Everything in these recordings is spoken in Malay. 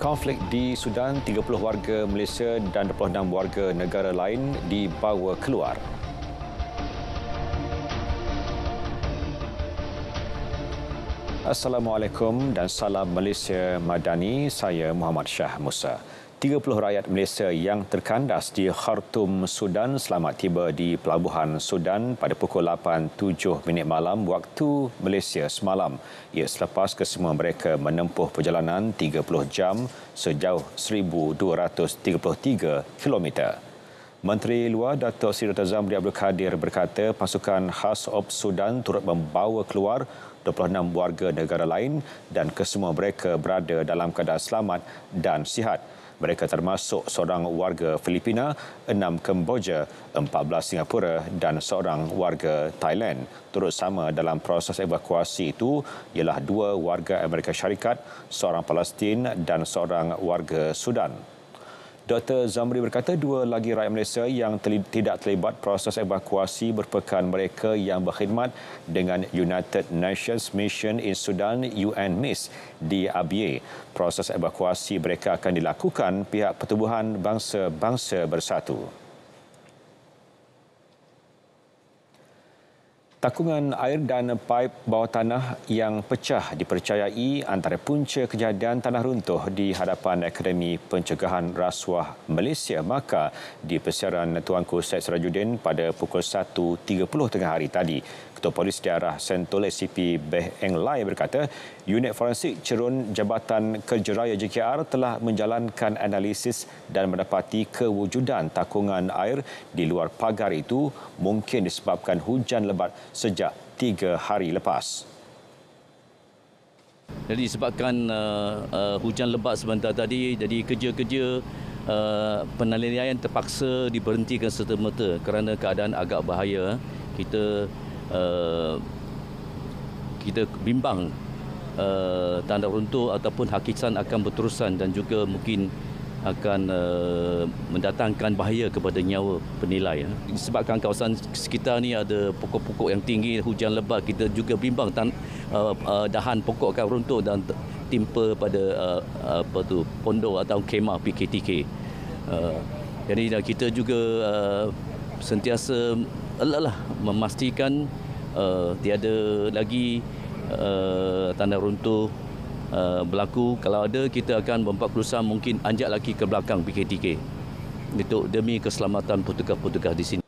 Konflik di Sudan, 30 warga Malaysia dan 26 warga negara lain dibawa keluar. Assalamualaikum dan salam Malaysia Madani, saya Muhammad Shah Musa. 30 rakyat Malaysia yang terkandas di Khartoum, Sudan selamat tiba di Pelabuhan Sudan pada pukul 8.07 malam waktu Malaysia semalam. Ia selepas kesemua mereka menempuh perjalanan 30 jam sejauh 1,233 kilometer. Menteri Luar Datuk Seri Dr. Zamri Abdul Kadir berkata pasukan khas Ops Sudan turut membawa keluar 26 warga negara lain dan kesemua mereka berada dalam keadaan selamat dan sihat. Mereka termasuk seorang warga Filipina, 6 Kemboja, 14 Singapura dan seorang warga Thailand. Turut sama dalam proses evakuasi itu ialah 2 warga Amerika Syarikat, seorang Palestin dan seorang warga Sudan. Dr. Zamri berkata 2 lagi rakyat Malaysia yang tidak terlibat proses evakuasi merupakan mereka yang berkhidmat dengan United Nations Mission in Sudan UNMISS di Abyei. Proses evakuasi mereka akan dilakukan pihak Pertubuhan Bangsa-Bangsa Bersatu. Takungan air dan paip bawah tanah yang pecah dipercayai antara punca kejadian tanah runtuh di hadapan Akademi Pencegahan Rasuah Malaysia Maka di persiaran Tuanku Syed Sirajuddin pada pukul 1.30 tengah hari tadi. Ketua Polis Daerah Sentul ACP Beh Eng Lai berkata, unit forensik Cerun Jabatan Kerja Raya JKR telah menjalankan analisis dan mendapati kewujudan takungan air di luar pagar itu mungkin disebabkan hujan lebat sejak 3 hari lepas. Jadi disebabkan hujan lebat sebentar tadi, jadi kerja-kerja penilaian terpaksa diberhentikan serta-merta kerana keadaan agak bahaya. Kita bimbang tanda runtuh ataupun hakikat akan berterusan dan juga mungkin akan mendatangkan bahaya kepada nyawa penilai. Disebabkan kawasan sekitar ni ada pokok-pokok yang tinggi, hujan lebat, kita juga bimbang dahan pokok akan runtuh dan timpa pada pondok atau kemah PKTK. Jadi kita juga sentiasa alert memastikan tiada lagi tanda runtuh berlaku. Kalau ada, kita akan membuat keputusan mungkin anjak lagi ke belakang PKTK demi keselamatan petugas-petugas di sini.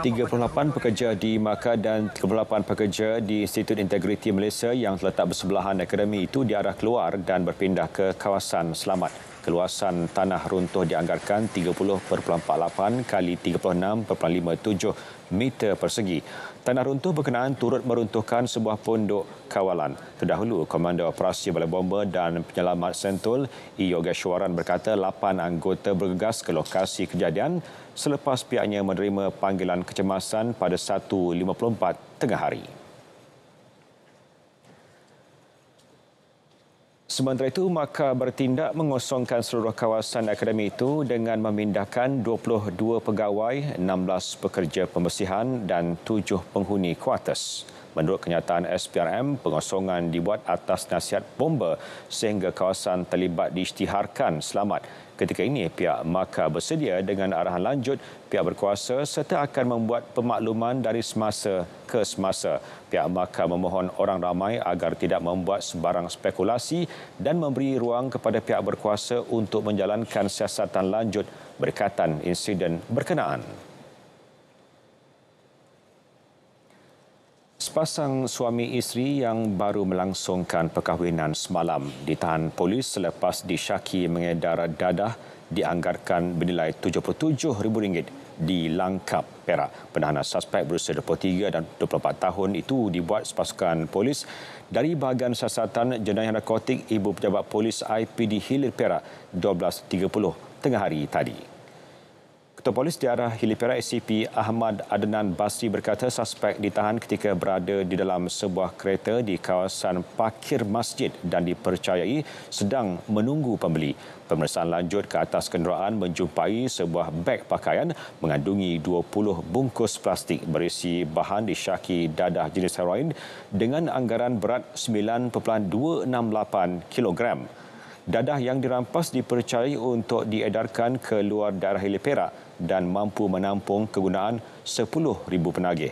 38 pekerja di Maka dan 38 pekerja di Institut Integriti Malaysia yang terletak bersebelahan akademi itu diarah keluar dan berpindah ke kawasan selamat. Keluasan tanah runtuh dianggarkan 30.48 kali 36.57 meter persegi. Tanah runtuh berkenaan turut meruntuhkan sebuah pondok kawalan. Terdahulu, Komander Operasi Balai Bomba dan Penyelamat Sentul, I. Yogeshwaran berkata 8 anggota bergegas ke lokasi kejadian selepas pihaknya menerima panggilan kecemasan pada 1.54 tengah hari. Sementara itu, Maka bertindak mengosongkan seluruh kawasan akademi itu dengan memindahkan 22 pegawai, 16 pekerja pembersihan dan 7 penghuni kuartus. Menurut kenyataan SPRM, pengosongan dibuat atas nasihat bomba sehingga kawasan terlibat diisytiharkan selamat. Ketika ini, pihak Maka bersedia dengan arahan lanjut pihak berkuasa serta akan membuat pemakluman dari semasa ke semasa. Pihak Maka memohon orang ramai agar tidak membuat sebarang spekulasi dan memberi ruang kepada pihak berkuasa untuk menjalankan siasatan lanjut berkaitan insiden berkenaan. Sepasang suami isteri yang baru melangsungkan perkahwinan semalam ditahan polis selepas disyaki mengedar dadah dianggarkan bernilai RM77,000 di Langkap, Perak. Penahanan suspek berusia 23 dan 24 tahun itu dibuat sepasukan polis dari bahagian siasatan jenayah narkotik Ibu Pejabat Polis IPD Hilir Perak 12.30 tengah hari tadi. Ketua Polis Daerah Hilir Perak ACP Ahmad Adnan Basri berkata suspek ditahan ketika berada di dalam sebuah kereta di kawasan parkir masjid dan dipercayai sedang menunggu pembeli. Pemeriksaan lanjut ke atas kenderaan menjumpai sebuah beg pakaian mengandungi 20 bungkus plastik berisi bahan disyaki dadah jenis heroin dengan anggaran berat 9.268 kilogram. Dadah yang dirampas dipercayai untuk diedarkan ke luar daerah Hilir Perak dan mampu menampung kegunaan 10,000 penagih.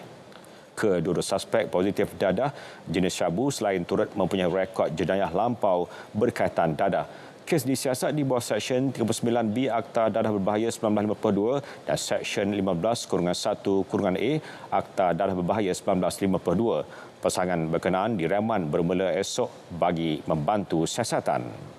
Kedua suspek positif dadah jenis syabu selain turut mempunyai rekod jenayah lampau berkaitan dadah. Kes disiasat di bawah Seksyen 39B Akta Dadah Berbahaya 1952 dan Seksyen 15-1-A Akta Dadah Berbahaya 1952. Pasangan berkenaan direman bermula esok bagi membantu siasatan.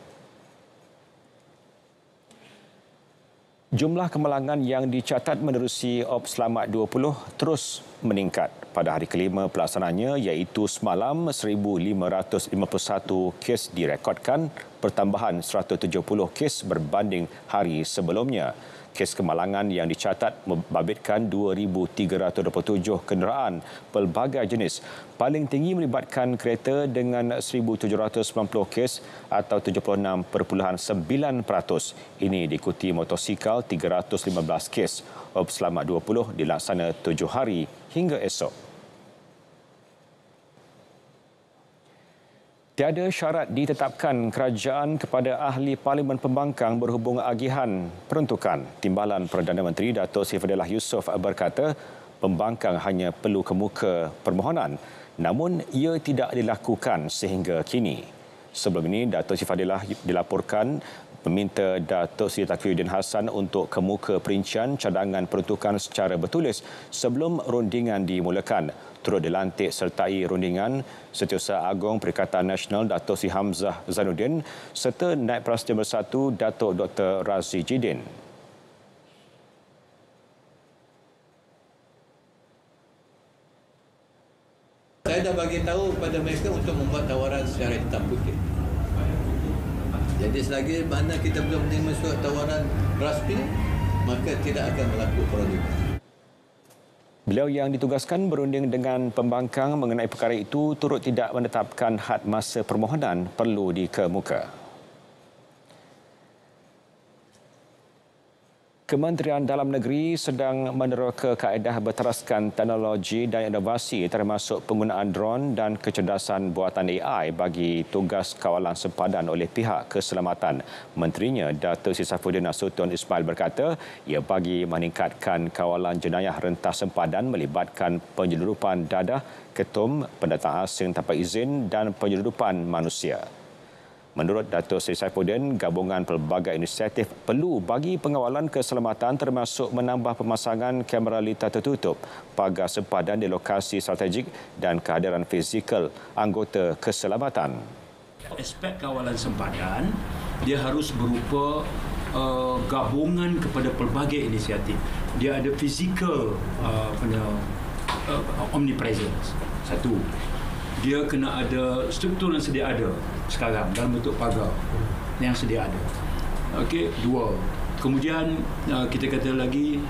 Jumlah kemalangan yang dicatat menerusi Op Selamat 20 terus meningkat pada hari kelima pelaksanaannya, iaitu semalam 1,551 kes direkodkan, pertambahan 170 kes berbanding hari sebelumnya. Kes kemalangan yang dicatat membabitkan 2,327 kenderaan pelbagai jenis. Paling tinggi melibatkan kereta dengan 1,790 kes atau 76.9%. Ini diikuti motosikal 315 kes. Op Selamat 20 dilaksana 7 hari hingga esok. Tiada syarat ditetapkan kerajaan kepada ahli Parlimen Pembangkang berhubung agihan peruntukan. Timbalan Perdana Menteri Datuk Seri Fadilah Yusof berkata, pembangkang hanya perlu kemuka permohonan, namun ia tidak dilakukan sehingga kini. Sebelum ini, Datuk Seri Fadilah dilaporkan meminta Datuk Seri Taqiyuddin Hassan untuk kemuka perincian cadangan peruntukan secara bertulis sebelum rundingan dimulakan. Turut dilantik sertai rundingan Setiausaha Agong Perikatan Nasional Datuk Seri Hamzah Zainuddin serta Naib Presiden Bersatu Datuk Dr. Razzie Jidin. Saya dah bagi tahu kepada mereka untuk membuat tawaran secara hitam putih. Jadi selagi mana kita belum menerima surat tawaran rasmi, maka tidak akan berlaku perundingan. Beliau yang ditugaskan berunding dengan pembangkang mengenai perkara itu turut tidak menetapkan had masa permohonan perlu dikemuka. Kementerian Dalam Negeri sedang meneroka kaedah berteraskan teknologi dan inovasi termasuk penggunaan drone dan kecerdasan buatan AI bagi tugas kawalan sempadan oleh pihak keselamatan. Menterinya Datuk Seri Saifuddin Nasution Ismail berkata ia bagi meningkatkan kawalan jenayah rentas sempadan melibatkan penyeludupan dadah, ketum, pendatang asing tanpa izin dan penyeludupan manusia. Menurut Datuk Seri Saifuddin, gabungan pelbagai inisiatif perlu bagi pengawalan keselamatan termasuk menambah pemasangan kamera litar tertutup, pagar sempadan di lokasi strategik dan kehadiran fizikal anggota keselamatan. Aspek kawalan sempadan, dia harus berupa gabungan kepada pelbagai inisiatif. Dia ada fizikal omnipresence, satu. Dia kena ada struktur yang sedia ada sekarang dalam bentuk pagar yang sedia ada. Okey, dua. Kemudian kita kata lagi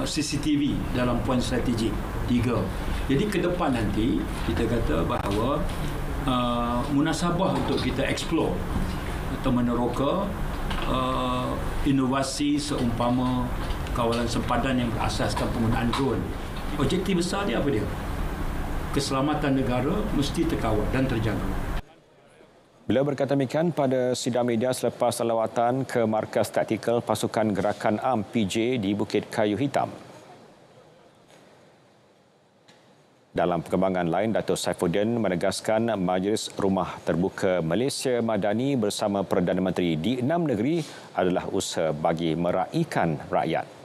CCTV dalam poin strategik. Tiga. Jadi ke depan nanti kita kata bahawa munasabah untuk kita explore atau meneroka inovasi seumpama kawalan sempadan yang berasaskan penggunaan drone. Objektif besar dia apa dia? Keselamatan negara mesti terkawal dan terjaga. Beliau berkata demikian pada sidang media selepas lawatan ke Markas Taktikal Pasukan Gerakan Am PJ di Bukit Kayu Hitam. Dalam perkembangan lain, Datuk Saifuddin menegaskan Majlis Rumah Terbuka Malaysia Madani bersama Perdana Menteri di 6 negeri adalah usaha bagi meraihkan rakyat.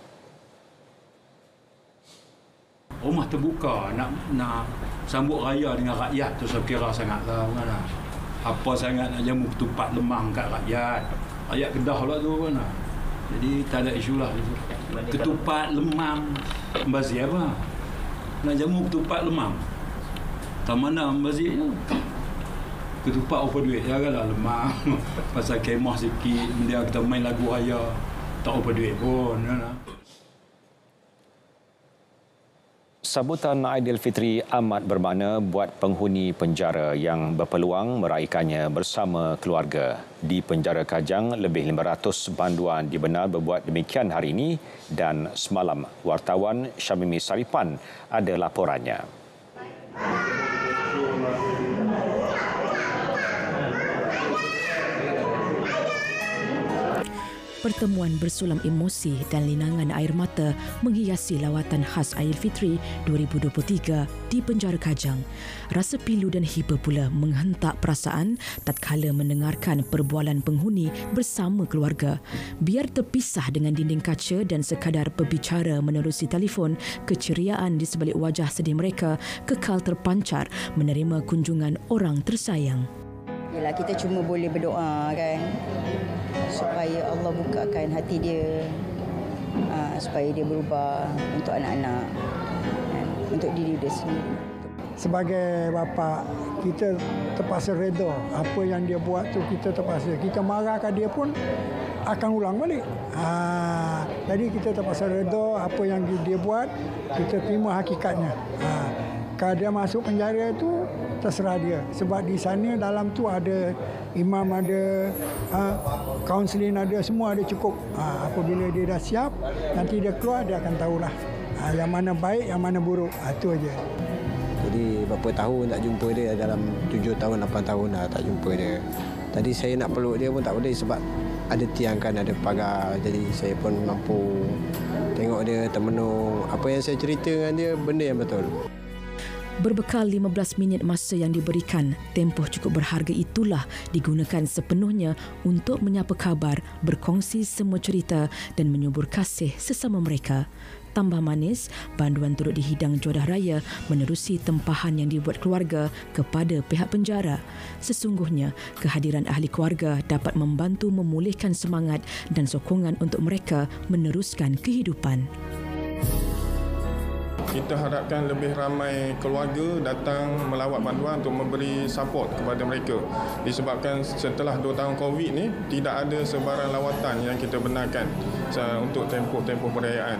Rumah terbuka nak sambut raya dengan rakyat tu saya kira sangatlah mana. Apa sangat nak jamu ketupat lemang kat rakyat. Rakyat Kedah lah tu mana. Jadi tak ada isu lah itu. Ketupat lemang Mbazir apa? Nak jamu ketupat lemang. Tak mana Mbazir tu. Ketupat apa duit? Janganlah lemang. Pasal kemah sikit, dia kita main lagu raya. Tak apa duit pun. Sambutan Aidilfitri amat bermakna buat penghuni penjara yang berpeluang meraihkannya bersama keluarga. Di penjara Kajang, lebih 500 banduan dibenar berbuat demikian hari ini dan semalam wartawan Syamimi Saripan ada laporannya. Pertemuan bersulam emosi dan linangan air mata menghiasi lawatan khas Aidilfitri 2023 di penjara Kajang. Rasa pilu dan hiba pula menghentak perasaan tatkala mendengarkan perbualan penghuni bersama keluarga. Biar terpisah dengan dinding kaca dan sekadar berbicara menerusi telefon, keceriaan di sebalik wajah sedih mereka kekal terpancar menerima kunjungan orang tersayang. Yalah, kita cuma boleh berdoa kan, supaya Allah bukakan hati dia, supaya dia berubah untuk anak-anak, untuk diri dia sendiri. Sebagai bapa, kita terpaksa redha. Apa yang dia buat tu kita terpaksa. Kita marahkan dia pun akan ulang balik. Jadi kita terpaksa redha apa yang dia buat, kita terima hakikatnya. Kalau dia masuk penjara tu terserah dia, sebab di sana dalam tu ada imam, ada kaunseling, ada semua, ada cukup. Apabila dia dah siap, nanti dia keluar, dia akan tahulah yang mana baik, yang mana buruk. Itu aja. Jadi berapa tahun tak jumpa dia, dalam 7 tahun 8 tahun dah tak jumpa dia. Tadi saya nak peluk dia pun tak boleh sebab ada tiang kan, ada pagar. Jadi saya pun mampu tengok dia termenung. Apa yang saya cerita dengan dia benda yang betul. Berbekal 15 minit masa yang diberikan, tempoh cukup berharga itulah digunakan sepenuhnya untuk menyapa khabar, berkongsi semua cerita dan menyubur kasih sesama mereka. Tambah manis, banduan turut dihidang Jordah Raya menerusi tempahan yang dibuat keluarga kepada pihak penjara. Sesungguhnya, kehadiran ahli keluarga dapat membantu memulihkan semangat dan sokongan untuk mereka meneruskan kehidupan. Kita harapkan lebih ramai keluarga datang melawat banduan untuk memberi support kepada mereka. Disebabkan setelah 2 tahun COVID ni, tidak ada sebarang lawatan yang kita benarkan untuk tempoh-tempoh perayaan.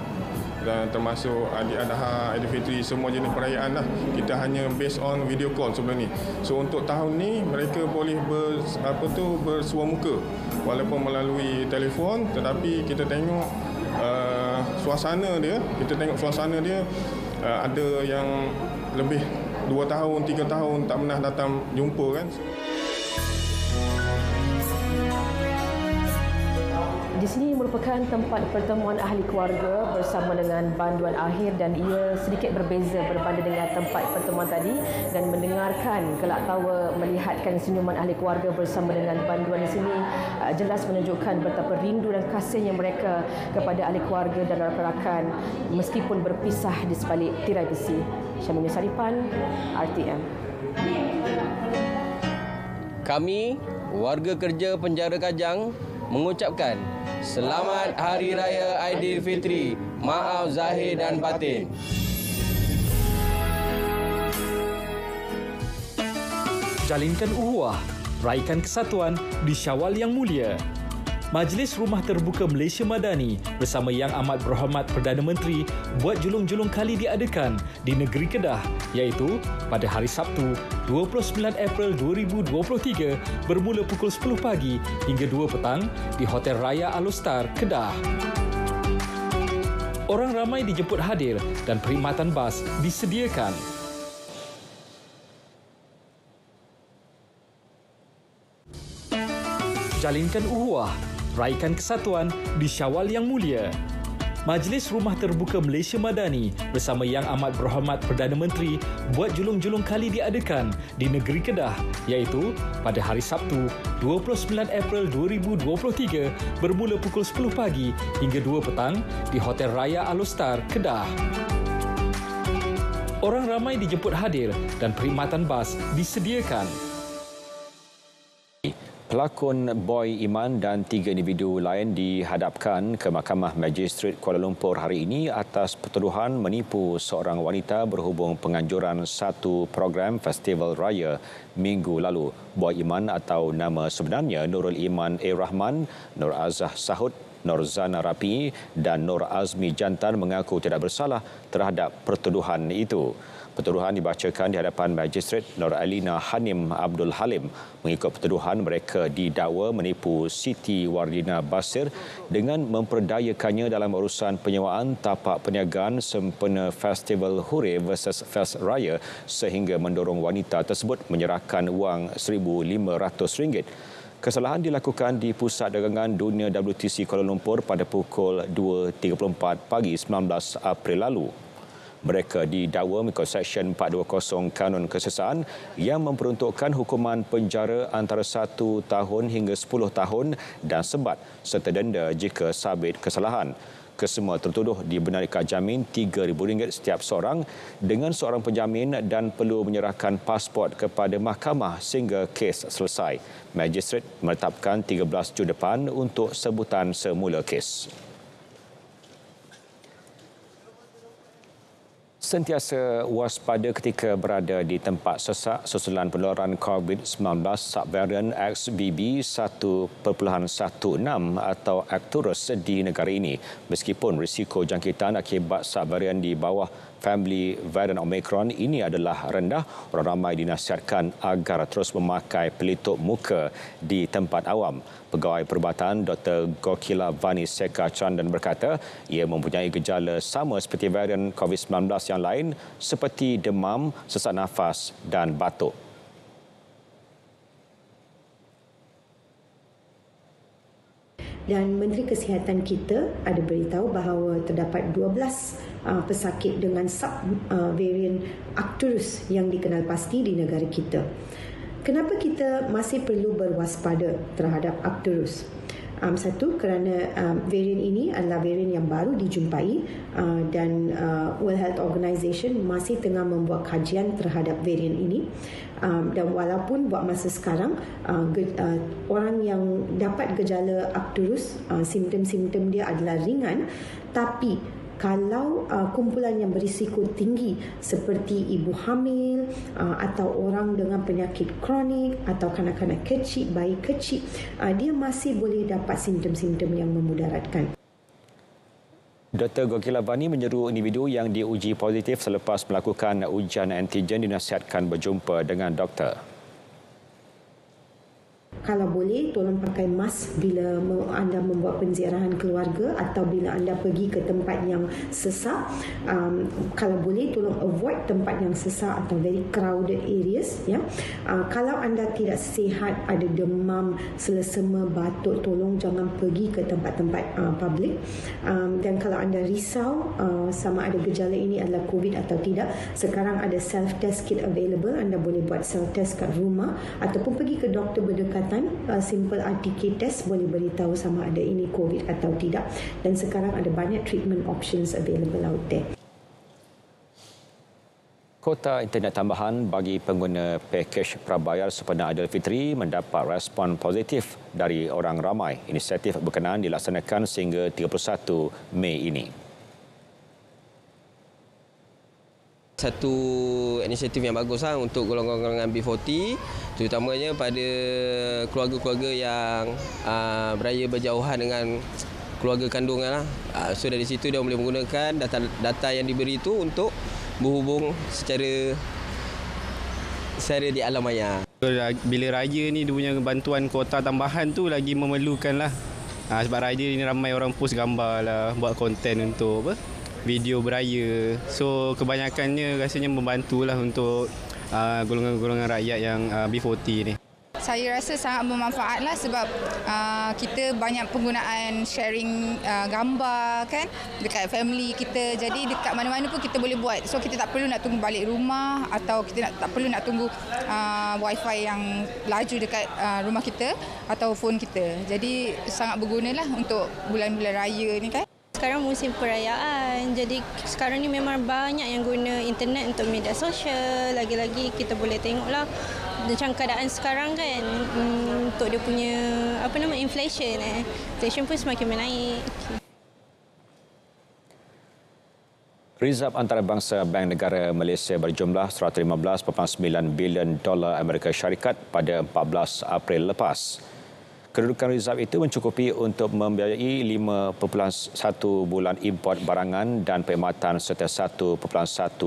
Dan termasuk Adik Adha, Aidilfitri, semua jenis perayaan lah. Kita hanya based on video call sebelum ni. So untuk tahun ni, mereka boleh bersua muka. Walaupun melalui telefon, tetapi kita tengok suasana dia, ada yang lebih 2 tahun, 3 tahun tak pernah datang jumpa kan. Di sini merupakan tempat pertemuan ahli keluarga bersama dengan banduan akhir dan ia sedikit berbeza berbanding dengan tempat pertemuan tadi, dan mendengarkan kelak tawa melihatkan senyuman ahli keluarga bersama dengan banduan di sini jelas menunjukkan betapa rindu dan kasihnya mereka kepada ahli keluarga dan rakan-rakan meskipun berpisah di sebalik tirai besi. Syamini Saripan, RTM. Kami, warga kerja penjara Kajang, mengucapkan Selamat Hari Raya Aidilfitri. Maaf zahir dan batin. Jalinkan ukhuwah, raikan kesatuan di Syawal yang mulia. Majlis Rumah Terbuka Malaysia Madani bersama Yang Amat Berhormat Perdana Menteri buat julung-julung kali diadakan di negeri Kedah, iaitu pada hari Sabtu 29 April 2023 bermula pukul 10 pagi hingga 2 petang di Hotel Raya Alostar, Kedah. Orang ramai dijemput hadir dan perkhidmatan bas disediakan. Jalinkan ukhuwah, raikan kesatuan di Syawal yang mulia. Majlis Rumah Terbuka Malaysia Madani bersama Yang Amat Berhormat Perdana Menteri buat julung-julung kali diadakan di negeri Kedah, iaitu pada hari Sabtu 29 April 2023 bermula pukul 10 pagi hingga 2 petang di Hotel Raya Alostar, Kedah. Orang ramai dijemput hadir dan perkhidmatan bas disediakan. Pelakon Boy Iman dan 3 individu lain dihadapkan ke Mahkamah Magistrate Kuala Lumpur hari ini atas pertuduhan menipu seorang wanita berhubung penganjuran satu program Festival Raya minggu lalu. Boy Iman atau nama sebenarnya Nurul Iman A. Rahman, Nur Azah Sahut, Norzana Rapi dan Nur Azmi Jantan mengaku tidak bersalah terhadap pertuduhan itu. Pertuduhan dibacakan di hadapan Magistrate Nur Alina Hanim Abdul Halim. Mengikut pertuduhan, mereka didakwa menipu Siti Wardina Basir dengan memperdayakannya dalam urusan penyewaan tapak perniagaan sempena Festival Hore versus Fest Raya sehingga mendorong wanita tersebut menyerahkan wang RM1,500. Kesalahan dilakukan di Pusat Dagangan Dunia WTC Kuala Lumpur pada pukul 2.34 pagi 19 April lalu. Mereka didakwa mengikut Seksyen 420 Kanun Kesesaan yang memperuntukkan hukuman penjara antara 1 tahun hingga 10 tahun dan sebat serta denda jika sabit kesalahan. Kesemua tertuduh dibenarkan jamin RM3,000 setiap seorang dengan seorang penjamin dan perlu menyerahkan pasport kepada mahkamah sehingga kes selesai. Magistrate menetapkan 13 Jun depan untuk sebutan semula kes. Sentiasa waspada ketika berada di tempat sesak susulan penularan COVID-19 subvarian XBB 1.16 atau Arcturus di negara ini. Meskipun risiko jangkitan akibat subvarian di bawah family varian Omicron ini adalah rendah, orang ramai dinasihatkan agar terus memakai pelitup muka di tempat awam. Pegawai Perubatan Dr. Gokila Vani Seka Chandan berkata ia mempunyai gejala sama seperti varian COVID-19 yang lain seperti demam, sesak nafas dan batuk. Dan Menteri Kesihatan kita ada beritahu bahawa terdapat 12 pesakit dengan sub-varian Arcturus yang dikenal pasti di negara kita. Kenapa kita masih perlu berwaspada terhadap Arcturus? Satu, kerana varian ini adalah varian yang baru dijumpai dan World Health Organization masih tengah membuat kajian terhadap varian ini. Dan walaupun buat masa sekarang orang yang dapat gejala Arcturus, simptom-simptom dia adalah ringan, tapi kalau kumpulan yang berisiko tinggi seperti ibu hamil atau orang dengan penyakit kronik atau kanak-kanak kecil, bayi kecil, dia masih boleh dapat simptom-simptom yang memudaratkan. Dr. Gokila Vani menyeru individu yang diuji positif selepas melakukan ujian antigen dinasihatkan berjumpa dengan doktor. Kalau boleh, tolong pakai mask bila anda membuat penziarahan keluarga atau bila anda pergi ke tempat yang sesak. Kalau boleh, tolong avoid tempat yang sesak atau very crowded areas. Ya. Kalau anda tidak sihat, ada demam, selesema, batuk, tolong jangan pergi ke tempat-tempat public. Dan kalau anda risau sama ada gejala ini adalah COVID atau tidak, sekarang ada self-test kit available. Anda boleh buat self-test kat rumah ataupun pergi ke doktor berdekatan. Simple RTK test boleh beritahu sama ada ini COVID atau tidak. Dan sekarang ada banyak treatment options available out there. Kota internet tambahan bagi pengguna pakej prabayar sempena Aidilfitri mendapat respon positif dari orang ramai. Inisiatif berkenaan dilaksanakan sehingga 31 Mei ini. Satu inisiatif yang bagus untuk golongan-golongan B40, terutamanya pada keluarga-keluarga yang beraya berjauhan dengan keluarga kandungan. So dari situ dia boleh menggunakan data yang diberi itu untuk berhubung secara di alam maya. Bila raya ni dia punya bantuan kuota tambahan tu lagi memerlukan lah. Sebab raya ni ramai orang post gambar lah, buat konten untuk video beraya. So kebanyakannya rasanya membantulah untuk golongan-golongan rakyat yang B40 ni. Saya rasa sangat bermanfaatlah sebab kita banyak penggunaan sharing gambar kan dekat family kita. Jadi dekat mana-mana pun kita boleh buat. So kita tak perlu nak tunggu balik rumah atau kita tak perlu nak tunggu wifi yang laju dekat rumah kita atau phone kita. Jadi sangat bergunalah untuk bulan-bulan raya ni kan. Sekarang musim perayaan, jadi sekarang ni memang banyak yang guna internet untuk media sosial. Lagi-lagi kita boleh tengoklah macam keadaan sekarang kan, untuk dia punya inflation inflation pun semakin menaik. Rizab antarabangsa Bank Negara Malaysia berjumlah $115.9 bilion Amerika Syarikat pada 14 April lepas. Kedudukan rizab itu mencukupi untuk membiayai 5.1 bulan import barangan dan perkhidmatan serta 1.1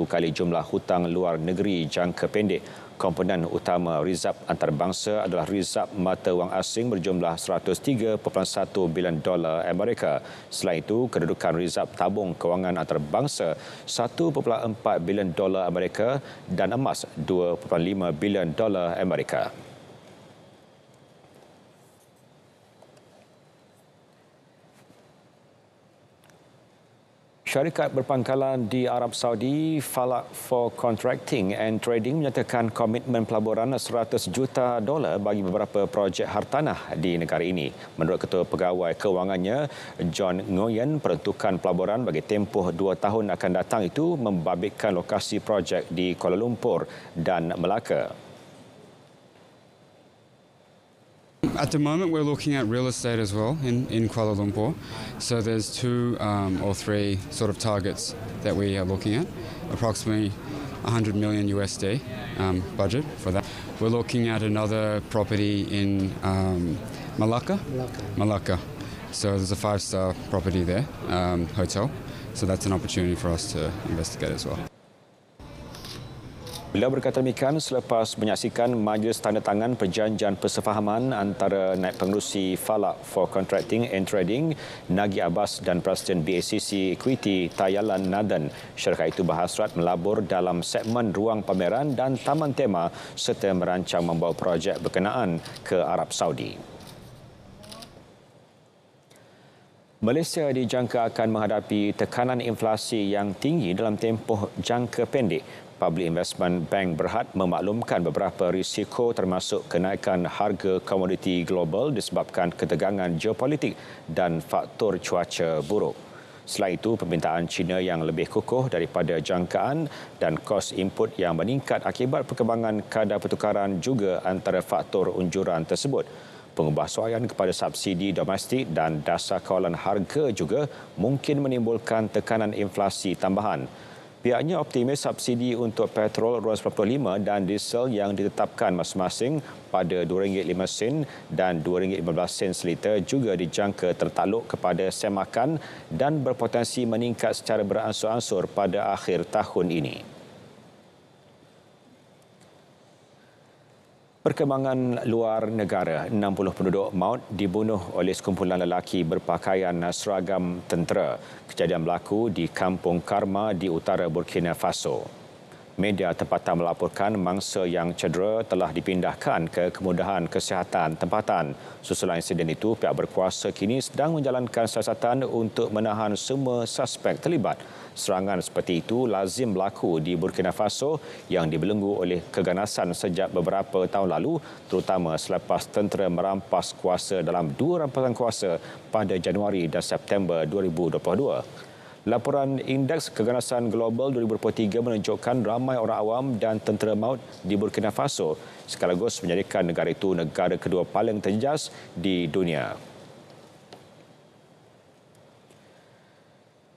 kali jumlah hutang luar negeri jangka pendek. Komponen utama rizab antarabangsa adalah rizab mata wang asing berjumlah $103.1 bilion Amerika. Selain itu, kedudukan rizab tabung kewangan antarabangsa $1.4 bilion Amerika dan emas $2.5 bilion Amerika. Syarikat berpangkalan di Arab Saudi Falak for Contracting and Trading menyatakan komitmen pelaburan $100 juta bagi beberapa projek hartanah di negara ini. Menurut Ketua Pegawai Kewangannya, John Nguyen, peruntukan pelaburan bagi tempoh 2 tahun akan datang itu membabitkan lokasi projek di Kuala Lumpur dan Melaka. At the moment, we're looking at real estate as well in Kuala Lumpur. So there's 2 or 3 sort of targets that we are looking at. Approximately 100 million USD budget for that. We're looking at another property in Malacca. So there's a 5-star property there, hotel. So that's an opportunity for us to investigate as well. Beliau berkata demikian selepas menyaksikan majlis tanda tangan perjanjian persefahaman antara Naib Pengerusi Falak for Contracting and Trading Nagi Abbas dan Presiden BACC Equity Tayalan Nathan. Syarikat itu berhasrat melabur dalam segmen ruang pameran dan taman tema serta merancang membawa projek berkenaan ke Arab Saudi. Malaysia dijangka akan menghadapi tekanan inflasi yang tinggi dalam tempoh jangka pendek. Public Investment Bank Berhad memaklumkan beberapa risiko termasuk kenaikan harga komoditi global disebabkan ketegangan geopolitik dan faktor cuaca buruk. Selain itu, permintaan China yang lebih kukuh daripada jangkaan dan kos input yang meningkat akibat perkembangan kadar pertukaran juga antara faktor unjuran tersebut. Pengubahsuaian kepada subsidi domestik dan dasar kawalan harga juga mungkin menimbulkan tekanan inflasi tambahan. Pihaknya optimis subsidi untuk petrol RON95 dan diesel yang ditetapkan masing-masing pada RM2.05 dan RM2.15 seliter juga dijangka tertakluk kepada semakan dan berpotensi meningkat secara beransur-ansur pada akhir tahun ini. Perkembangan luar negara, 60 penduduk maut dibunuh oleh sekumpulan lelaki berpakaian seragam tentera. Kejadian berlaku di Kampung Karma di utara Burkina Faso. Media tempatan melaporkan mangsa yang cedera telah dipindahkan ke kemudahan kesihatan tempatan. Susulan insiden itu, pihak berkuasa kini sedang menjalankan siasatan untuk menahan semua suspek terlibat. Serangan seperti itu lazim berlaku di Burkina Faso yang dibelenggu oleh keganasan sejak beberapa tahun lalu, terutama selepas tentera merampas kuasa dalam 2 rampasan kuasa pada Januari dan September 2022. Laporan Indeks Keganasan Global 2023 menunjukkan ramai orang awam dan tentera maut di Burkina Faso, sekaligus menjadikan negara itu negara kedua paling terjejas di dunia.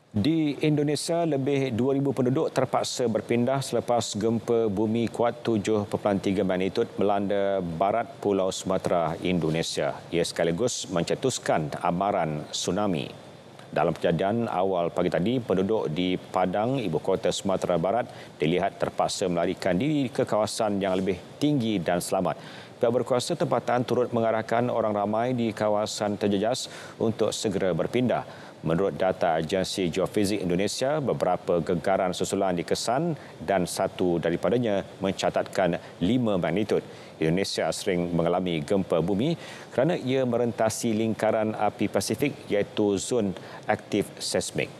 Di Indonesia, lebih 2,000 penduduk terpaksa berpindah selepas gempa bumi kuat 7.3 magnitud melanda barat Pulau Sumatera, Indonesia. Ia sekaligus mencetuskan amaran tsunami. Dalam kejadian awal pagi tadi, penduduk di Padang, ibu kota Sumatera Barat, dilihat terpaksa melarikan diri ke kawasan yang lebih tinggi dan selamat. Pihak berkuasa tempatan turut mengarahkan orang ramai di kawasan terjejas untuk segera berpindah. Menurut data Agensi Geofizik Indonesia, beberapa gegaran susulan dikesan dan satu daripadanya mencatatkan 5 magnitud. Indonesia sering mengalami gempa bumi kerana ia merentasi lingkaran api Pasifik iaitu zon aktif seismik.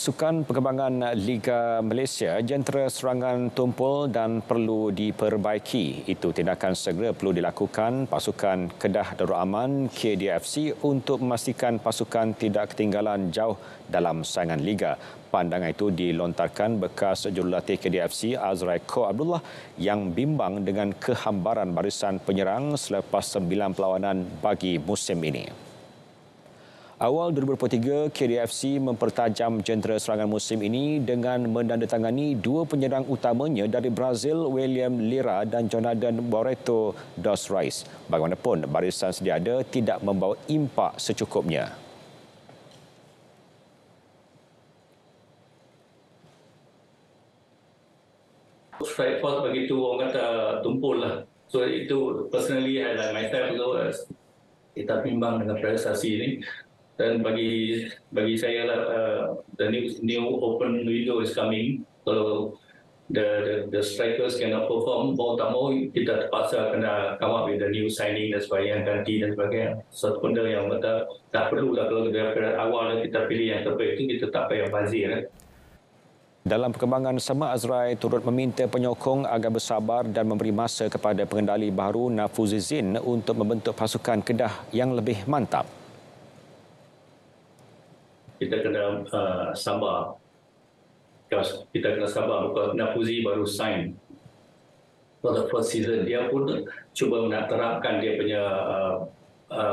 Sukan Perkembangan Liga Malaysia, jentera serangan tumpul dan perlu diperbaiki. Itu tindakan segera perlu dilakukan pasukan Kedah Darul Aman KDFC untuk memastikan pasukan tidak ketinggalan jauh dalam saingan Liga. Pandangan itu dilontarkan bekas jurulatih KDFC Azraiko Abdullah yang bimbang dengan kehambaran barisan penyerang selepas 9 perlawanan bagi musim ini. Awal 2023, KDFC mempertajam jentera serangan musim ini dengan menandatangani 2 penyerang utamanya dari Brazil, William Lira dan Jonathan Barreto dos Reis. Bagaimanapun, barisan sedia ada tidak membawa impak secukupnya. Strike force begitu orang kata tumpul lah. So itu personally I myself also kita bimbang dengan prestasi ini. Dan bagi saya lah, the new open window is coming. Kalau the strikers cannot perform, mau tak mau kita terpaksa kena come up with the new signing dan sebagainya, ganti dan sebagainya. Satu benda yang betul tak perlulah kalau daripada awal kita pilih yang terbaik itu, kita tak payah bazir. Dalam perkembangan sama, Azrai turut meminta penyokong agar bersabar dan memberi masa kepada pengendali baru Nafuzizin untuk membentuk pasukan Kedah yang lebih mantap. Kita kena sabar. Kita kena sabar because Nafuzi baru sign for the first season. Dia pun cuba nak terapkan dia punya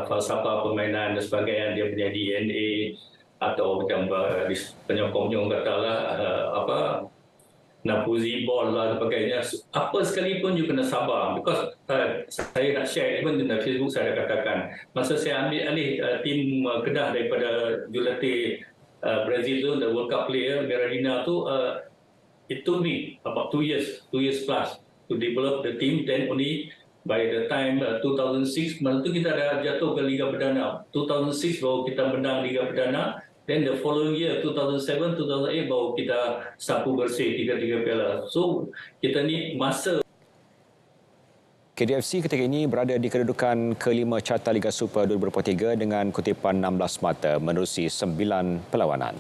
falsafah permainan dan sebagainya, dia punya DNA atau macam penyokong-penyokong katalah Nafuzi ball lah dan sebagainya. Apa sekalipun you kena sabar because saya nak share even di Facebook, saya dah katakan masa saya ambil alih tim Kedah daripada Julete Brazil tu, the World Cup player Meradina tu, it took me about 2 years plus to develop the team. Then only by the time 2006, masa tu kita dah jatuh ke Liga Perdana. 2006 baru kita menang Liga Perdana. Then the following year 2007, 2008 baru kita sapu bersih 3 piala. So kita ni masa. KDFC ketika ini berada di kedudukan kelima carta Liga Super 2023 dengan kutipan 16 mata menerusi 9 perlawanan.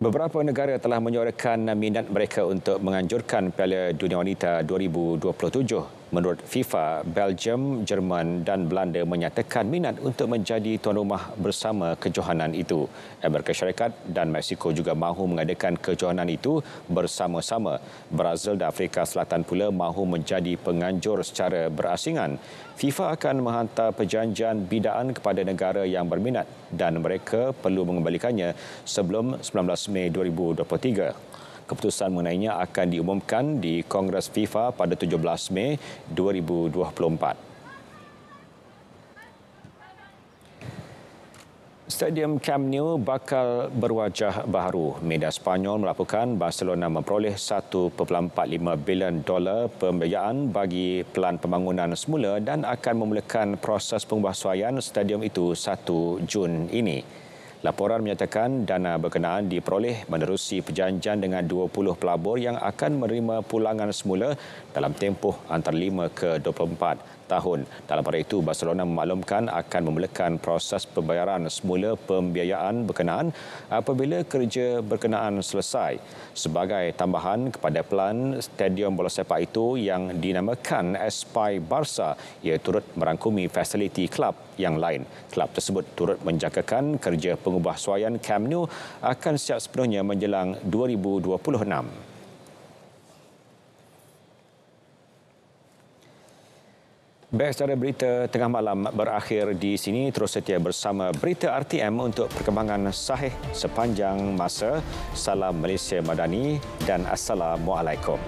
Beberapa negara telah menyuarakan minat mereka untuk menganjurkan Piala Dunia Wanita 2027. Menurut FIFA, Belgium, Jerman dan Belanda menyatakan minat untuk menjadi tuan rumah bersama kejohanan itu. Amerika Syarikat dan Mexico juga mahu mengadakan kejohanan itu bersama-sama. Brazil dan Afrika Selatan pula mahu menjadi penganjur secara berasingan. FIFA akan menghantar perjanjian bidaan kepada negara yang berminat dan mereka perlu mengembalikannya sebelum 19 Mei 2023. Keputusan mengenainya akan diumumkan di Kongres FIFA pada 17 Mei 2024. Stadium Camp Nou bakal berwajah baharu. Media Spanyol melaporkan Barcelona memperoleh $1.45 bilion pembiayaan bagi pelan pembangunan semula dan akan memulakan proses pengubahsuaian stadium itu 1 Jun ini. Laporan menyatakan dana berkenaan diperoleh menerusi perjanjian dengan 20 pelabur yang akan menerima pulangan semula dalam tempoh antara 5 ke 24 tahun. Dalam pada itu, Barcelona memaklumkan akan memulakan proses pembayaran semula pembiayaan berkenaan apabila kerja berkenaan selesai. Sebagai tambahan kepada pelan stadium bola sepak itu yang dinamakan Espai Barça, ia turut merangkumi fasiliti kelab yang lain. Kelab tersebut turut menjangkakan kerja pengubahsuaian Camp Nou akan siap sepenuhnya menjelang 2026. Baik, secara berita tengah malam berakhir di sini. Terus setia bersama Berita RTM untuk perkembangan sahih sepanjang masa. Salam Malaysia Madani dan Assalamualaikum.